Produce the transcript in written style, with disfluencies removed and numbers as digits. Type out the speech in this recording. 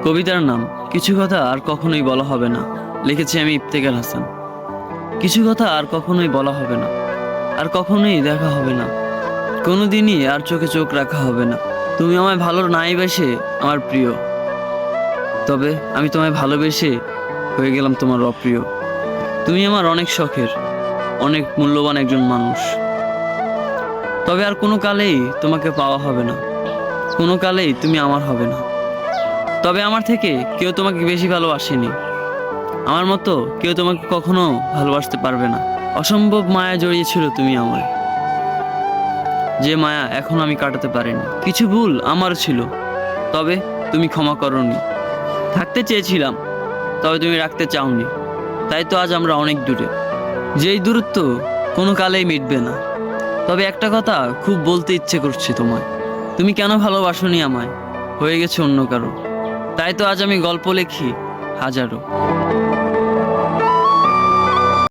কবিতার নাম কিছু কথা আর কখনোই বলা হবে না। লিখেছি আমি ইফতেখার হাসান। কিছু কথা আর কখনোই বলা হবে না, আর কখনোই দেখা হবে না, কোনোদিনই আর চোখে চোখ রাখা হবে না। তুমি আমায় ভালো নাই বেসে আমার প্রিয়, তবে আমি তোমায় ভালোবেসে হয়ে গেলাম তোমার অপ্রিয়। তুমি আমার অনেক শখের, অনেক মূল্যবান একজন মানুষ, তবে আর কোনো কালেই তোমাকে পাওয়া হবে না, কোনো কালেই তুমি আমার হবে না। তবে আমার থেকে কেউ তোমাকে বেশি ভালোবাসেনি, আমার মতো কেউ তোমাকে কখনো ভালোবাসতে পারবে না। অসম্ভব মায়া জড়িয়েছিল তুমি আমায়, যে মায়া এখন আমি কাটাতে পারিনি। কিছু ভুল আমারও ছিল, তবে তুমি ক্ষমা করনি। থাকতে চেয়েছিলাম, তবে তুমি রাখতে চাওনি। তাই তো আজ আমরা অনেক দূরে, যেই দূরত্ব কোনো কালেই মিটবে না। তবে একটা কথা খুব বলতে ইচ্ছে করছে তোমায়, তুমি কেন ভালোবাসোনি আমায়, হয়ে গেছে অন্য কারো। তাই তো আজ আমি গল্প লিখি হাজারো।